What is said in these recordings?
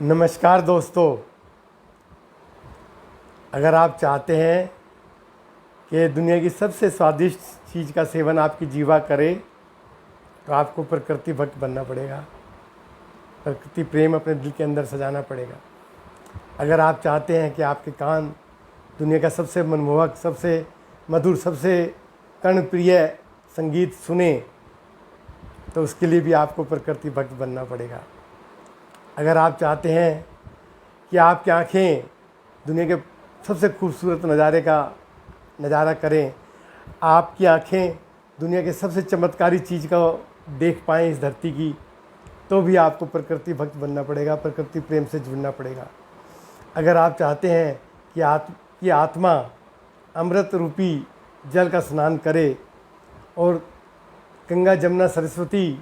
नमस्कार दोस्तों। अगर आप चाहते हैं कि दुनिया की सबसे स्वादिष्ट चीज़ का सेवन आपकी जीवा करे तो आपको प्रकृति भक्त बनना पड़ेगा। प्रकृति प्रेम अपने दिल के अंदर सजाना पड़ेगा। अगर आप चाहते हैं कि आपके कान दुनिया का सबसे मनमोहक, सबसे मधुर, सबसे कर्णप्रिय संगीत सुने तो उसके लिए भी आपको प्रकृति भक्त बनना पड़ेगा। अगर आप चाहते हैं कि आपकी आँखें दुनिया के सबसे खूबसूरत नज़ारे का नज़ारा करें, आपकी आँखें दुनिया के सबसे चमत्कारी चीज़ को देख पाएँ इस धरती की, तो भी आपको प्रकृति भक्त बनना पड़ेगा, प्रकृति प्रेम से जुड़ना पड़ेगा। अगर आप चाहते हैं कि आत्मा अमृत रूपी जल का स्नान करे और गंगा जमुना सरस्वती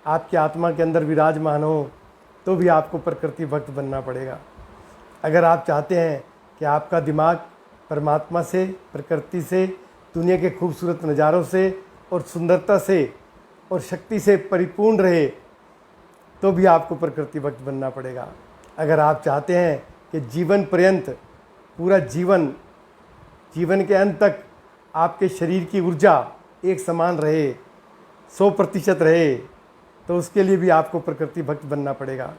आपकी आत्मा के अंदर विराजमान हो, तो भी आपको प्रकृति भक्त बनना पड़ेगा। अगर आप चाहते हैं कि आपका दिमाग परमात्मा से, प्रकृति से, दुनिया के खूबसूरत नज़ारों से और सुंदरता से और शक्ति से परिपूर्ण रहे, तो भी आपको प्रकृति भक्त बनना पड़ेगा। अगर आप चाहते हैं कि जीवन पर्यंत, पूरा जीवन के अंत तक आपके शरीर की ऊर्जा एक समान रहे, 100% रहे, तो उसके लिए भी आपको प्रकृति भक्त बनना पड़ेगा।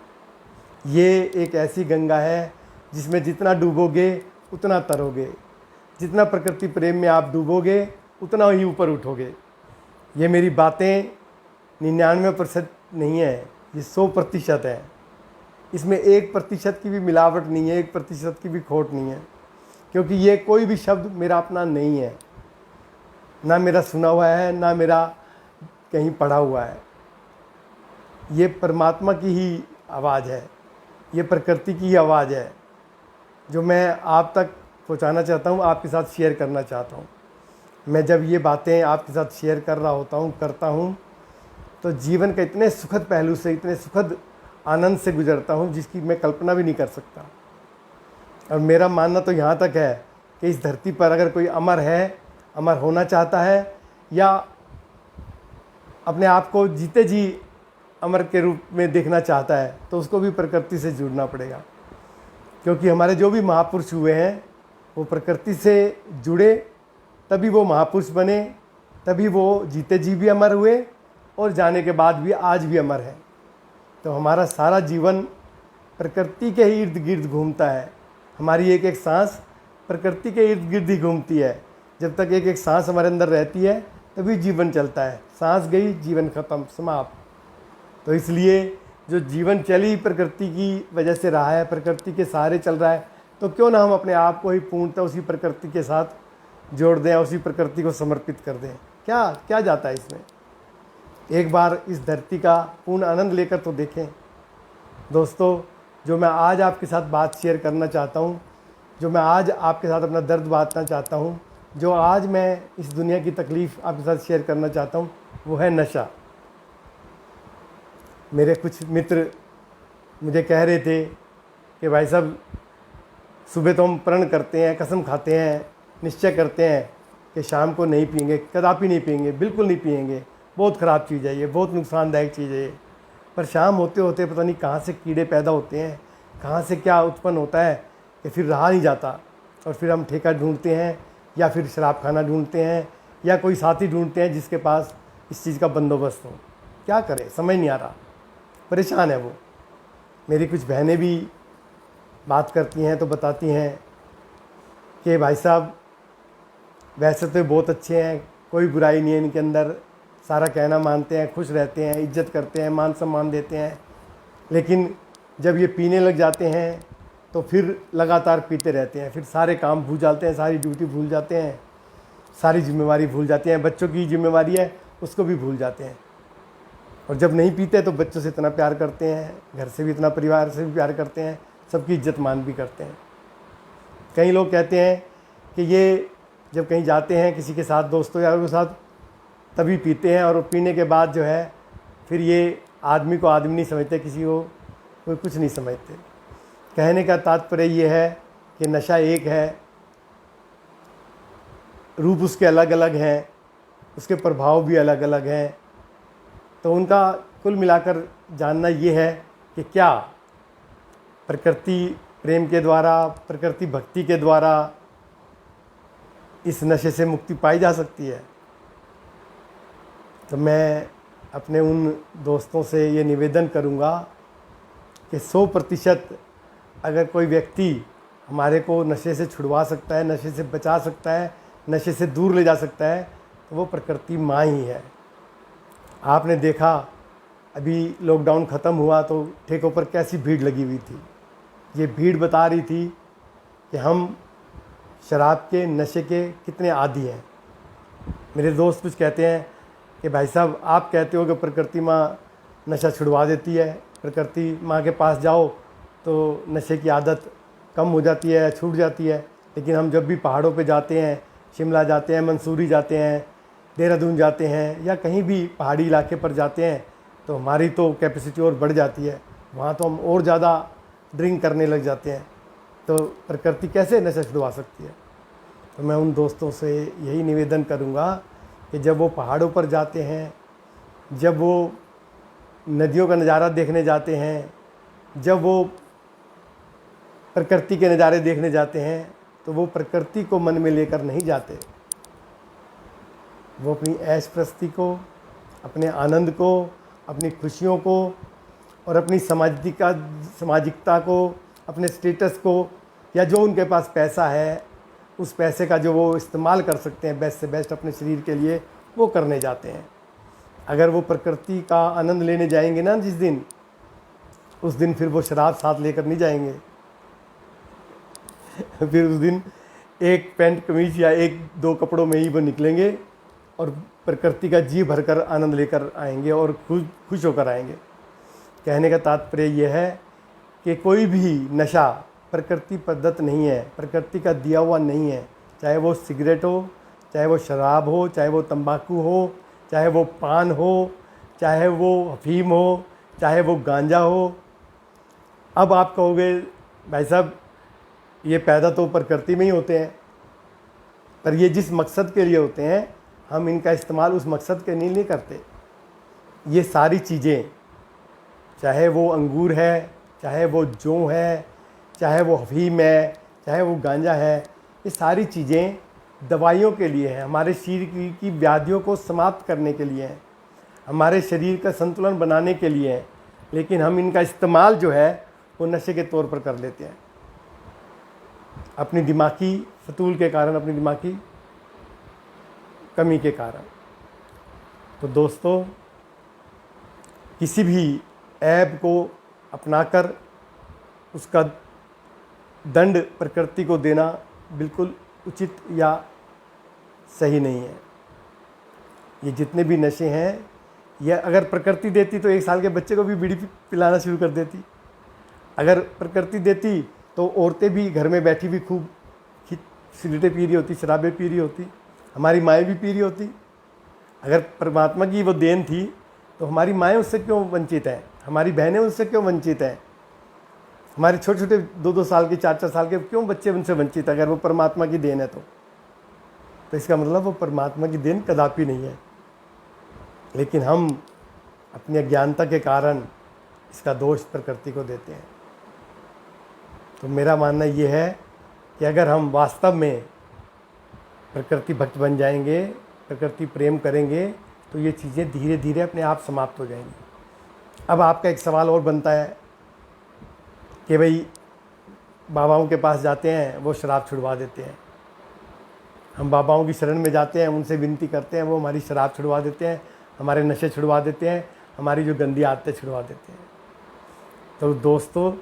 ये एक ऐसी गंगा है जिसमें जितना डूबोगे उतना तरोगे, जितना प्रकृति प्रेम में आप डूबोगे उतना ही ऊपर उठोगे। ये मेरी बातें 99% नहीं है, ये 100% है। इसमें 1% की भी मिलावट नहीं है, 1% की भी खोट नहीं है, क्योंकि ये कोई भी शब्द मेरा अपना नहीं है, ना मेरा सुना हुआ है, ना मेरा कहीं पढ़ा हुआ है। ये परमात्मा की ही आवाज़ है, ये प्रकृति की ही आवाज़ है जो मैं आप तक पहुंचाना चाहता हूं, आपके साथ शेयर करना चाहता हूं। मैं जब ये बातें आपके साथ शेयर कर रहा होता हूं, करता हूं, तो जीवन के इतने सुखद पहलू से, इतने सुखद आनंद से गुजरता हूं जिसकी मैं कल्पना भी नहीं कर सकता। और मेरा मानना तो यहाँ तक है कि इस धरती पर अगर कोई अमर है, अमर होना चाहता है, या अपने आप को जीते जी अमर के रूप में देखना चाहता है, तो उसको भी प्रकृति से जुड़ना पड़ेगा। क्योंकि हमारे जो भी महापुरुष हुए हैं वो प्रकृति से जुड़े, तभी वो महापुरुष बने, तभी वो जीते जी भी अमर हुए और जाने के बाद भी आज भी अमर है। तो हमारा सारा जीवन प्रकृति के ही इर्द गिर्द घूमता है। हमारी एक एक सांस प्रकृति के इर्द गिर्द ही घूमती है। जब तक एक एक सांस हमारे अंदर रहती है तभी जीवन चलता है। सांस गई, जीवन खत्म, समाप्त। तो इसलिए जो जीवन चली प्रकृति की वजह से रहा है, प्रकृति के सहारे चल रहा है, तो क्यों ना हम अपने आप को ही पूर्णतः उसी प्रकृति के साथ जोड़ दें, उसी प्रकृति को समर्पित कर दें। क्या क्या जाता है इसमें? एक बार इस धरती का पूर्ण आनंद लेकर तो देखें। दोस्तों, जो मैं आज आपके साथ बात शेयर करना चाहता हूँ, जो मैं आज आपके साथ अपना दर्द बांटना चाहता हूँ, जो आज मैं इस दुनिया की तकलीफ़ आपके साथ शेयर करना चाहता हूँ, वो है नशा। मेरे कुछ मित्र मुझे कह रहे थे कि भाई साहब, सुबह तो हम प्रण करते हैं, कसम खाते हैं, निश्चय करते हैं कि शाम को नहीं पिएंगे, कदापि नहीं पिएंगे, बिल्कुल नहीं पिएंगे, बहुत ख़राब चीज़ है ये, बहुत नुकसानदायक चीज़ है ये। पर शाम होते होते पता नहीं कहाँ से कीड़े पैदा होते हैं, कहाँ से क्या उत्पन्न होता है कि फिर रहा नहीं जाता, और फिर हम ठेका ढूंढते हैं, या फिर शराब खाना ढूंढते हैं, या कोई साथी ढूंढते हैं जिसके पास इस चीज़ का बंदोबस्त हो। क्या करें, समझ नहीं आ रहा, परेशान है वो। मेरी कुछ बहनें भी बात करती हैं तो बताती हैं कि भाई साहब, वैसे तो बहुत अच्छे हैं, कोई बुराई नहीं है इनके अंदर, सारा कहना मानते हैं, खुश रहते हैं, इज्जत करते हैं, मान सम्मान देते हैं, लेकिन जब ये पीने लग जाते हैं तो फिर लगातार पीते रहते हैं, फिर सारे काम भूल जाते हैं, सारी ड्यूटी भूल जाते हैं, सारी जिम्मेवारी भूल जाते हैं, बच्चों की जिम्मेवारी है उसको भी भूल जाते हैं। और जब नहीं पीते तो बच्चों से इतना प्यार करते हैं, घर से भी इतना, परिवार से भी प्यार करते हैं, सबकी इज्जत मान भी करते हैं। कई लोग कहते हैं कि ये जब कहीं जाते हैं किसी के साथ, दोस्तों यारों के साथ, तभी पीते हैं, और पीने के बाद जो है फिर ये आदमी को आदमी नहीं समझते, किसी को कोई कुछ नहीं समझते। कहने का तात्पर्य ये है कि नशा एक है, रूप उसके अलग अलग हैं, उसके प्रभाव भी अलग अलग हैं। तो उनका कुल मिलाकर जानना ये है कि क्या प्रकृति प्रेम के द्वारा, प्रकृति भक्ति के द्वारा इस नशे से मुक्ति पाई जा सकती है। तो मैं अपने उन दोस्तों से ये निवेदन करूँगा कि 100% अगर कोई व्यक्ति हमारे को नशे से छुड़वा सकता है, नशे से बचा सकता है, नशे से दूर ले जा सकता है, तो वो प्रकृति माँ ही है। आपने देखा अभी लॉकडाउन ख़त्म हुआ तो ठेकों पर कैसी भीड़ लगी हुई थी। ये भीड़ बता रही थी कि हम शराब के, नशे के कितने आदी हैं। मेरे दोस्त कुछ कहते हैं कि भाई साहब आप कहते हो कि प्रकृति माँ नशा छुड़वा देती है, प्रकृति माँ के पास जाओ तो नशे की आदत कम हो जाती है, छूट जाती है। लेकिन हम जब भी पहाड़ों पे जाते हैं, शिमला जाते हैं, मंसूरी जाते हैं, देहरादून जाते हैं या कहीं भी पहाड़ी इलाके पर जाते हैं तो हमारी तो कैपेसिटी और बढ़ जाती है। वहाँ तो हम और ज़्यादा ड्रिंक करने लग जाते हैं। तो प्रकृति कैसे नशा छुड़वा सकती है? तो मैं उन दोस्तों से यही निवेदन करूँगा कि जब वो पहाड़ों पर जाते हैं, जब वो नदियों का नज़ारा देखने जाते हैं, जब वो प्रकृति के नज़ारे देखने जाते हैं, तो वो प्रकृति को मन में लेकर नहीं जाते। वो अपनी ऐश प्रस्ती को, अपने आनंद को, अपनी खुशियों को और अपनी सामाजिकता को, अपने स्टेटस को, या जो उनके पास पैसा है उस पैसे का जो वो इस्तेमाल कर सकते हैं बेस्ट से बेस्ट अपने शरीर के लिए, वो करने जाते हैं। अगर वो प्रकृति का आनंद लेने जाएंगे ना जिस दिन, उस दिन फिर वो शराब साथ लेकर नहीं जाएंगे। फिर उस दिन एक पैंट कमीज या एक दो कपड़ों में ही वो निकलेंगे और प्रकृति का जी भरकर आनंद लेकर आएंगे और खुश होकर आएंगे। कहने का तात्पर्य यह है कि कोई भी नशा प्रकृति प्रदत्त नहीं है, प्रकृति का दिया हुआ नहीं है। चाहे वो सिगरेट हो, चाहे वो शराब हो, चाहे वो तंबाकू हो, चाहे वो पान हो, चाहे वो अफीम हो, चाहे वो गांजा हो। अब आप कहोगे भाई साहब ये पैदा तो प्रकृति में ही होते हैं, पर ये जिस मकसद के लिए होते हैं हम इनका इस्तेमाल उस मकसद के लिए नहीं करते। ये सारी चीज़ें, चाहे वो अंगूर है, चाहे वो जौ है, चाहे वो अफीम है, चाहे वो गांजा है, ये सारी चीज़ें दवाइयों के लिए हैं, हमारे शरीर की व्याधियों को समाप्त करने के लिए हैं, हमारे शरीर का संतुलन बनाने के लिए हैं। लेकिन हम इनका इस्तेमाल जो है वो नशे के तौर पर कर लेते हैं, अपनी दिमागी फतूल के कारण, अपनी दिमागी कमी के कारण। तो दोस्तों, किसी भी ऐब को अपनाकर उसका दंड प्रकृति को देना बिल्कुल उचित या सही नहीं है। ये जितने भी नशे हैं, यह अगर प्रकृति देती तो 1 साल के बच्चे को भी बीड़ी पिलाना शुरू कर देती। अगर प्रकृति देती तो औरतें भी घर में बैठी भी खूब सिगरेटें पी रही होती, शराबें पी रही होती, हमारी माएँ भी पी रही होती। अगर परमात्मा की वो देन थी तो हमारी माएँ उससे क्यों वंचित हैं, हमारी बहनें उससे क्यों वंचित हैं, हमारे छोटे छोटे 2-2 साल के 4-4 साल के क्यों बच्चे उनसे वंचित? अगर वो परमात्मा की देन है तो इसका मतलब वो परमात्मा की देन कदापि नहीं है। लेकिन हम अपनी अज्ञानता के कारण इसका दोष प्रकृति को देते हैं। तो मेरा मानना ये है कि अगर हम वास्तव में प्रकृति भक्त बन जाएंगे, प्रकृति प्रेम करेंगे, तो ये चीज़ें धीरे धीरे अपने आप समाप्त हो जाएंगी। अब आपका एक सवाल और बनता है कि भाई बाबाओं के पास जाते हैं, वो शराब छुड़वा देते हैं। हम बाबाओं की शरण में जाते हैं, उनसे विनती करते हैं, वो हमारी शराब छुड़वा देते हैं, हमारे नशे छुड़वा देते हैं, हमारी जो गंदी आदतें छुड़वा देते हैं। तो दोस्तों,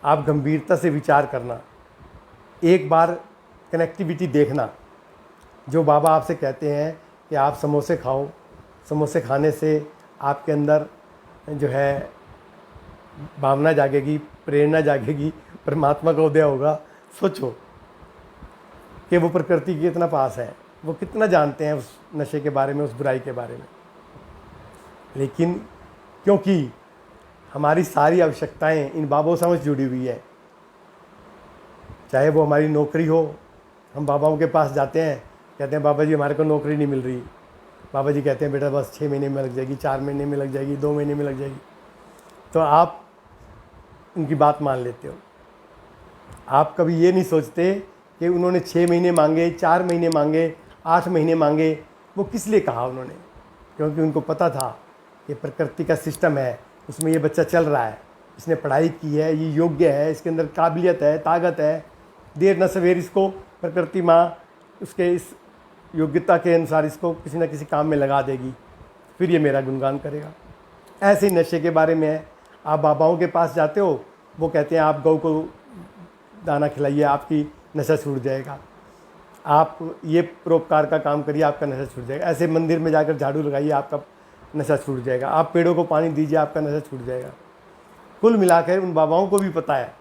आप गंभीरता से विचार करना, एक बार कनेक्टिविटी देखना। जो बाबा आपसे कहते हैं कि आप समोसे खाओ, समोसे खाने से आपके अंदर जो है भावना जागेगी, प्रेरणा जागेगी, परमात्मा का उदय होगा। सोचो कि वो प्रकृति के कितना पास है, वो कितना जानते हैं उस नशे के बारे में, उस बुराई के बारे में। लेकिन क्योंकि हमारी सारी आवश्यकताएं इन बाबाओं से जुड़ी हुई है, चाहे वो हमारी नौकरी हो, हम बाबाओं के पास जाते हैं, कहते हैं बाबा जी हमारे को नौकरी नहीं मिल रही। बाबा जी कहते हैं बेटा बस 6 महीने में लग जाएगी, 4 महीने में लग जाएगी, 2 महीने में लग जाएगी। तो आप उनकी बात मान लेते हो। आप कभी ये नहीं सोचते कि उन्होंने 6 महीने मांगे, 4 महीने मांगे, 8 महीने मांगे, वो किस लिए कहा उन्होंने? क्योंकि उनको पता था कि प्रकृति का सिस्टम है, उसमें ये बच्चा चल रहा है, इसने पढ़ाई की है, ये योग्य है, इसके अंदर काबिलियत है, ताकत है, देर न सवेर इसको प्रकृति माँ उसके इस योग्यता के अनुसार इसको किसी न किसी काम में लगा देगी, फिर ये मेरा गुणगान करेगा। ऐसे ही नशे के बारे में है। आप बाबाओं के पास जाते हो, वो कहते हैं आप गौ को दाना खिलाइए, आपकी नशा छूट जाएगा, आप ये परोपकार का काम करिए, आपका नशा छूट जाएगा, ऐसे मंदिर में जाकर झाड़ू लगाइए, आपका नशा छूट जाएगा, आप पेड़ों को पानी दीजिए, आपका नशा छूट जाएगा। कुल मिलाकर उन बाबाओं को भी पता है,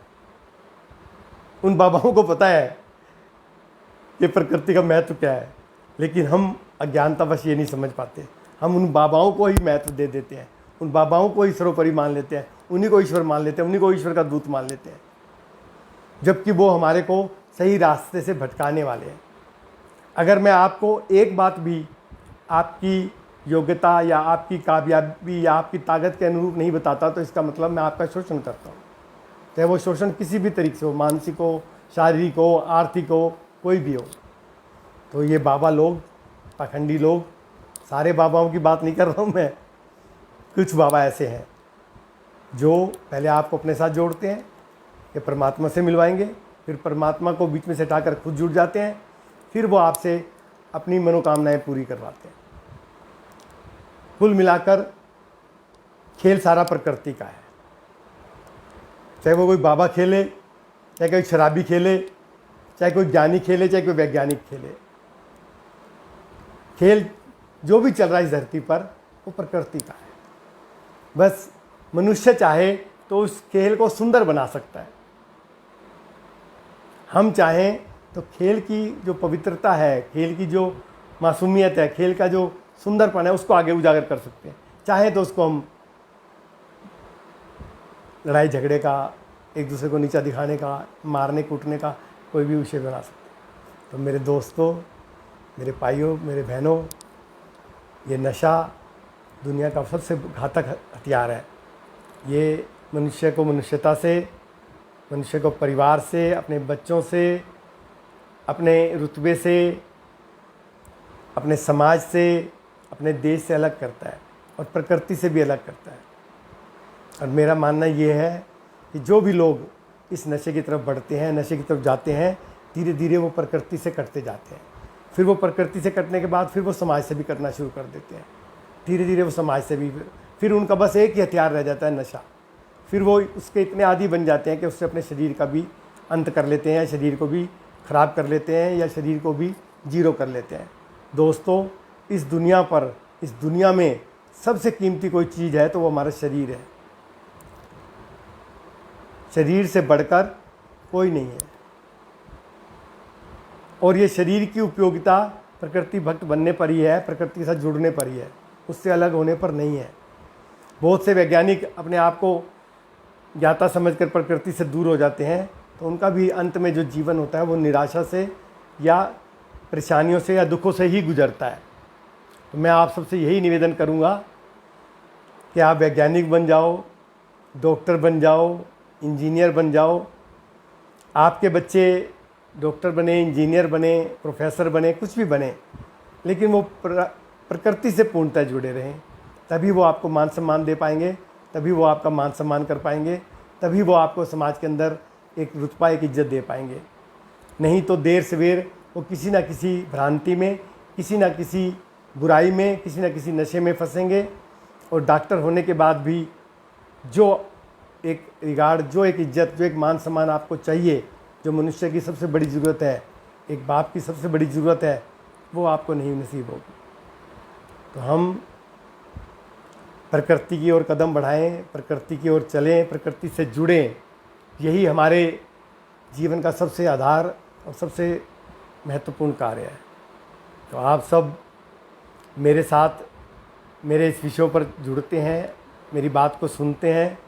उन बाबाओं को पता है कि प्रकृति का महत्व क्या है, लेकिन हम अज्ञानतावश ये नहीं समझ पाते। हम उन बाबाओं को ही महत्व दे देते हैं, उन बाबाओं को ही सर्वोपरि मान लेते हैं, उन्हीं को ईश्वर मान लेते हैं, उन्हीं को ईश्वर का दूत मान लेते हैं, जबकि वो हमारे को सही रास्ते से भटकाने वाले हैं। अगर मैं आपको एक बात भी आपकी योग्यता या आपकी कामयाबी या आपकी ताकत के अनुरूप नहीं बताता, तो इसका मतलब मैं आपका शोषण करता हूँ। चाहे वो शोषण किसी भी तरीके से हो, मानसिक हो, शारीरिक हो, आर्थिक हो, कोई भी हो। तो ये बाबा लोग, पाखंडी लोग, सारे बाबाओं की बात नहीं कर रहा हूँ मैं, कुछ बाबा ऐसे हैं जो पहले आपको अपने साथ जोड़ते हैं कि परमात्मा से मिलवाएंगे, फिर परमात्मा को बीच में से हटाकर खुद जुड़ जाते हैं, फिर वो आपसे अपनी मनोकामनाएं पूरी करवाते हैं। कुल मिलाकर खेल सारा प्रकृति का है। चाहे वो कोई बाबा खेले, चाहे कोई शराबी खेले, चाहे कोई ज्ञानी खेले, चाहे कोई वैज्ञानिक खेले, खेल जो भी चल रहा है इस धरती पर वो प्रकृति का है। बस मनुष्य चाहे तो उस खेल को सुंदर बना सकता है। हम चाहें तो खेल की जो पवित्रता है, खेल की जो मासूमियत है, खेल का जो सुंदरपन है, उसको आगे उजागर कर सकते हैं। चाहे तो उसको हम लड़ाई झगड़े का, एक दूसरे को नीचा दिखाने का, मारने कूटने का कोई भी विषय बना सकते हैं। तो मेरे दोस्तों, मेरे भाइयों, मेरे बहनों, ये नशा दुनिया का सबसे घातक हथियार है। ये मनुष्य को मनुष्यता से, मनुष्य को परिवार से, अपने बच्चों से, अपने रुतबे से, अपने समाज से, अपने देश से अलग करता है और प्रकृति से भी अलग करता है। और मेरा मानना ये है कि जो भी लोग इस नशे की तरफ बढ़ते हैं, नशे की तरफ जाते हैं, धीरे धीरे वो प्रकृति से कटते जाते हैं। फिर वो प्रकृति से कटने के बाद फिर वो समाज से भी कटना शुरू कर देते हैं। धीरे धीरे वो समाज से भी, फिर उनका बस एक ही हथियार रह जाता है, नशा। फिर वो उसके इतने आदी बन जाते हैं कि उससे अपने शरीर का भी अंत कर लेते हैं, या शरीर को भी ख़राब कर लेते हैं, या शरीर को भी जीरो कर लेते हैं। दोस्तों, इस दुनिया पर, इस दुनिया में सबसे कीमती कोई चीज़ है तो वो हमारा शरीर है। शरीर से बढ़कर कोई नहीं है। और ये शरीर की उपयोगिता प्रकृति भक्त बनने पर ही है, प्रकृति के साथ जुड़ने पर ही है, उससे अलग होने पर नहीं है। बहुत से वैज्ञानिक अपने आप को ज्ञाता समझकर प्रकृति से दूर हो जाते हैं, तो उनका भी अंत में जो जीवन होता है वो निराशा से या परेशानियों से या दुखों से ही गुजरता है। तो मैं आप सबसे यही निवेदन करूँगा कि आप वैज्ञानिक बन जाओ, डॉक्टर बन जाओ, इंजीनियर बन जाओ। आपके बच्चे डॉक्टर बने, इंजीनियर बने, प्रोफेसर बने, कुछ भी बने, लेकिन वो प्रकृति से पूर्णतः जुड़े रहें, तभी वो आपको मान सम्मान दे पाएंगे, तभी वो आपका मान सम्मान कर पाएंगे, तभी वो आपको समाज के अंदर एक रुतबा, एक इज्जत दे पाएंगे। नहीं तो देर सवेर वो किसी न किसी भ्रांति में, किसी न किसी बुराई में, किसी न किसी नशे में फंसेंगे, और डॉक्टर होने के बाद भी जो एक रिगार्ड, जो एक इज्जत, जो एक मान सम्मान आपको चाहिए, जो मनुष्य की सबसे बड़ी ज़रूरत है, एक बाप की सबसे बड़ी ज़रूरत है, वो आपको नहीं नसीब होगी। तो हम प्रकृति की ओर कदम बढ़ाएं, प्रकृति की ओर चलें, प्रकृति से जुड़ें। यही हमारे जीवन का सबसे आधार और सबसे महत्वपूर्ण कार्य है। तो आप सब मेरे साथ मेरे इस विषयों पर जुड़ते हैं, मेरी बात को सुनते हैं,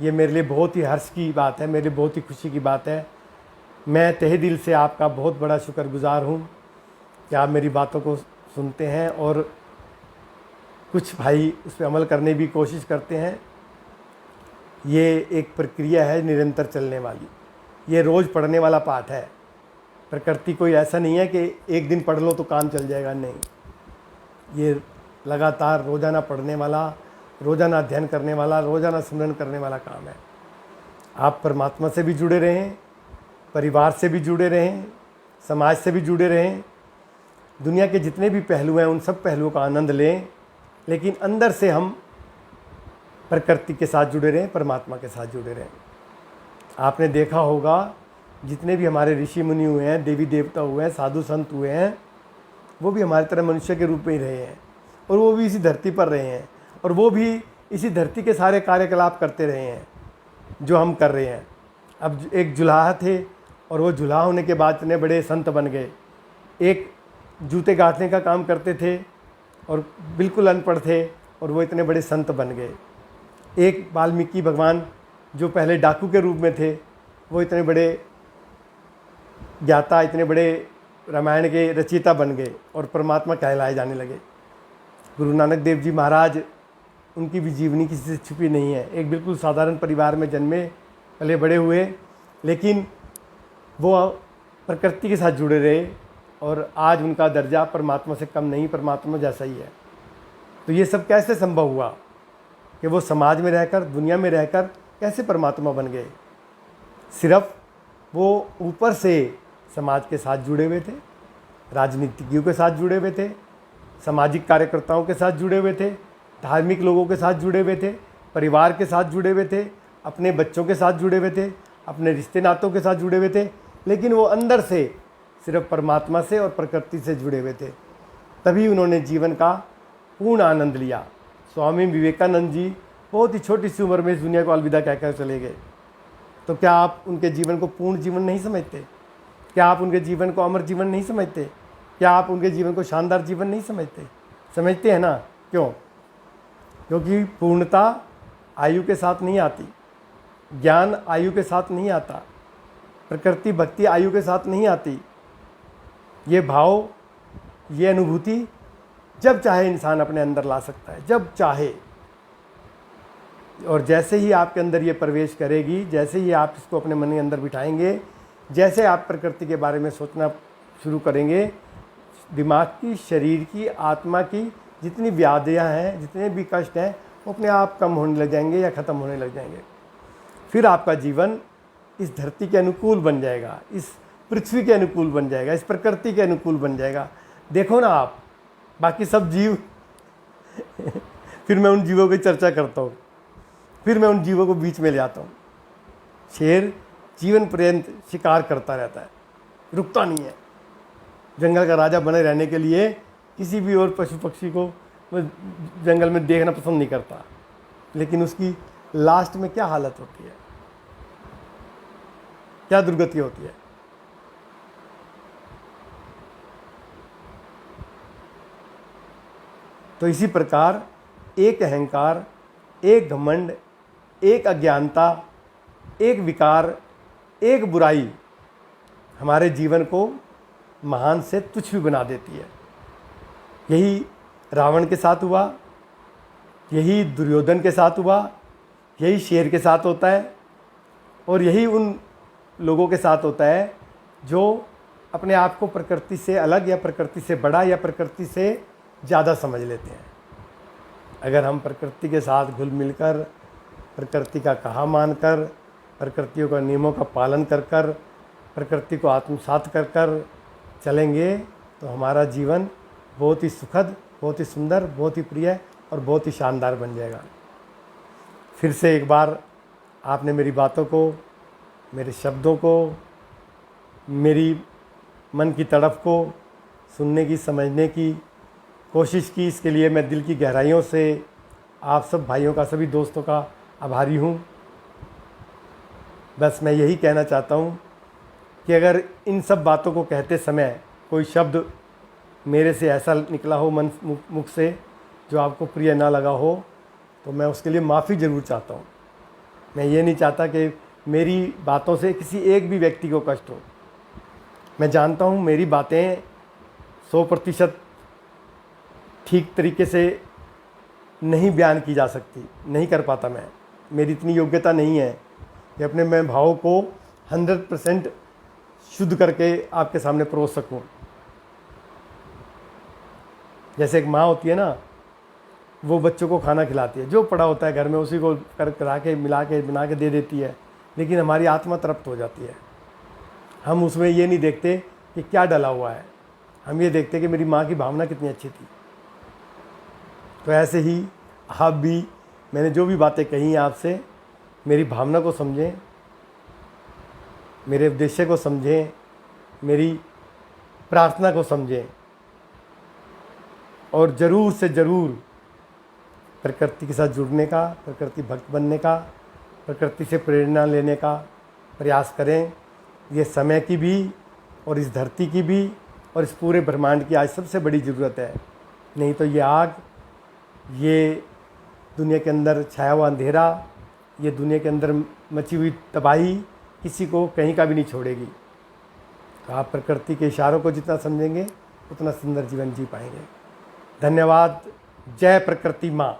ये मेरे लिए बहुत ही हर्ष की बात है, मेरे लिए बहुत ही खुशी की बात है। मैं तहे दिल से आपका बहुत बड़ा शुक्रगुज़ार हूँ कि आप मेरी बातों को सुनते हैं और कुछ भाई उस पर अमल करने की कोशिश करते हैं। ये एक प्रक्रिया है निरंतर चलने वाली। ये रोज़ पढ़ने वाला पाठ है। प्रकृति कोई ऐसा नहीं है कि एक दिन पढ़ लो तो काम चल जाएगा, नहीं। ये लगातार रोज़ाना पढ़ने वाला, रोज़ाना अध्ययन करने वाला, रोज़ाना स्मरण करने वाला काम है। आप परमात्मा से भी जुड़े रहें, परिवार से भी जुड़े रहें, समाज से भी जुड़े रहें, दुनिया के जितने भी पहलू हैं उन सब पहलुओं का आनंद लें, लेकिन अंदर से हम प्रकृति के साथ जुड़े रहें, परमात्मा के साथ जुड़े रहें। आपने देखा होगा जितने भी हमारे ऋषि मुनि हुए हैं, देवी देवता हुए हैं, साधु संत हुए हैं, वो भी हमारी तरह मनुष्य के रूप में ही रहे हैं, और वो भी इसी धरती पर रहे हैं, और वो भी इसी धरती के सारे कार्यकलाप करते रहे हैं जो हम कर रहे हैं। अब एक जुलाहा थे और वो जुलाहा होने के बाद इतने बड़े संत बन गए। एक जूते गाँथने का काम करते थे और बिल्कुल अनपढ़ थे और वो इतने बड़े संत बन गए। एक वाल्मीकि भगवान जो पहले डाकू के रूप में थे, वो इतने बड़े ज्ञाता, इतने बड़े रामायण के रचयिता बन गए और परमात्मा कहलाए जाने लगे। गुरु नानक देव जी महाराज, उनकी भी जीवनी किसी से छुपी नहीं है। एक बिल्कुल साधारण परिवार में जन्मे, पले बड़े हुए, लेकिन वो प्रकृति के साथ जुड़े रहे और आज उनका दर्जा परमात्मा से कम नहीं, परमात्मा जैसा ही है। तो ये सब कैसे संभव हुआ कि वो समाज में रहकर, दुनिया में रहकर कैसे परमात्मा बन गए? सिर्फ वो ऊपर से समाज के साथ जुड़े हुए थे, राजनीतिज्ञों के साथ जुड़े हुए थे, सामाजिक कार्यकर्ताओं के साथ जुड़े हुए थे, धार्मिक लोगों के साथ जुड़े हुए थे, परिवार के साथ जुड़े हुए थे, अपने बच्चों के साथ जुड़े हुए थे, अपने रिश्ते नातों के साथ जुड़े हुए थे, लेकिन वो अंदर से सिर्फ परमात्मा से और प्रकृति से जुड़े हुए थे। तभी उन्होंने जीवन का पूर्ण आनंद लिया। स्वामी विवेकानंद जी बहुत ही छोटी सी उम्र में इस दुनिया को अलविदा कहकर चले गए। तो क्या आप उनके जीवन को पूर्ण जीवन नहीं समझते? क्या आप उनके जीवन को अमर जीवन नहीं समझते? क्या आप उनके जीवन को शानदार जीवन नहीं समझते? समझते हैं ना? क्यों? क्योंकि पूर्णता आयु के साथ नहीं आती, ज्ञान आयु के साथ नहीं आता, प्रकृति भक्ति आयु के साथ नहीं आती। ये भाव, ये अनुभूति जब चाहे इंसान अपने अंदर ला सकता है, जब चाहे। और जैसे ही आपके अंदर ये प्रवेश करेगी, जैसे ही आप इसको अपने मन के अंदर बिठाएंगे, जैसे आप प्रकृति के बारे में सोचना शुरू करेंगे, दिमाग की, शरीर की, आत्मा की जितनी व्याधियाँ हैं, जितने भी कष्ट हैं, वो अपने आप कम होने लग जाएंगे या ख़त्म होने लग जाएंगे। फिर आपका जीवन इस धरती के अनुकूल बन जाएगा, इस पृथ्वी के अनुकूल बन जाएगा, इस प्रकृति के अनुकूल बन जाएगा। देखो ना आप, बाकी सब जीव फिर मैं उन जीवों की चर्चा करता हूँ, फिर मैं उन जीवों को बीच में ले आता हूँ। शेर जीवन पर्यंत शिकार करता रहता है, रुकता नहीं है। जंगल का राजा बने रहने के लिए किसी भी और पशु पक्षी को वो जंगल में देखना पसंद नहीं करता, लेकिन उसकी लास्ट में क्या हालत होती है, क्या दुर्गति होती है। तो इसी प्रकार एक अहंकार, एक घमंड, एक अज्ञानता, एक विकार, एक बुराई हमारे जीवन को महान से तुच्छ भी बना देती है। यही रावण के साथ हुआ, यही दुर्योधन के साथ हुआ, यही शेर के साथ होता है, और यही उन लोगों के साथ होता है जो अपने आप को प्रकृति से अलग या प्रकृति से बड़ा या प्रकृति से ज़्यादा समझ लेते हैं। अगर हम प्रकृति के साथ घुल मिलकर, प्रकृति का कहा मानकर, प्रकृतियों का नियमों का पालन कर कर, प्रकृति को आत्मसात कर कर चलेंगे, तो हमारा जीवन बहुत ही सुखद, बहुत ही सुंदर, बहुत ही प्रिय और बहुत ही शानदार बन जाएगा। फिर से एक बार आपने मेरी बातों को, मेरे शब्दों को, मेरी मन की तड़प को सुनने की, समझने की कोशिश की। इसके लिए मैं दिल की गहराइयों से आप सब भाइयों का, सभी दोस्तों का आभारी हूँ। बस मैं यही कहना चाहता हूँ कि अगर इन सब बातों को कहते समय कोई शब्द मेरे से ऐसा निकला हो मन मुख से जो आपको प्रिय ना लगा हो, तो मैं उसके लिए माफ़ी ज़रूर चाहता हूँ। मैं ये नहीं चाहता कि मेरी बातों से किसी एक भी व्यक्ति को कष्ट हो। मैं जानता हूँ मेरी बातें 100% ठीक तरीके से नहीं बयान की जा सकती, नहीं कर पाता मैं। मेरी इतनी योग्यता नहीं है कि अपने मैं भावों को 100% शुद्ध करके आपके सामने परोस सकूं। जैसे एक माँ होती है ना, वो बच्चों को खाना खिलाती है, जो पड़ा होता है घर में उसी को करा के मिला के बना के दे देती है, लेकिन हमारी आत्मा तृप्त हो जाती है। हम उसमें ये नहीं देखते कि क्या डला हुआ है, हम ये देखते कि मेरी माँ की भावना कितनी अच्छी थी। तो ऐसे ही आप भी, मैंने जो भी बातें कही हैं आपसे, मेरी भावना को समझें, मेरे उद्देश्य को समझें, मेरी प्रार्थना को समझें, और ज़रूर से ज़रूर प्रकृति के साथ जुड़ने का, प्रकृति भक्त बनने का, प्रकृति से प्रेरणा लेने का प्रयास करें। ये समय की भी और इस धरती की भी और इस पूरे ब्रह्मांड की आज सबसे बड़ी ज़रूरत है। नहीं तो ये आग, ये दुनिया के अंदर छाया हुआ अंधेरा, ये दुनिया के अंदर मची हुई तबाही किसी को कहीं का भी नहीं छोड़ेगी। तो आप प्रकृति के इशारों को जितना समझेंगे उतना सुंदर जीवन जी पाएंगे। धन्यवाद। जय प्रकृति माँ।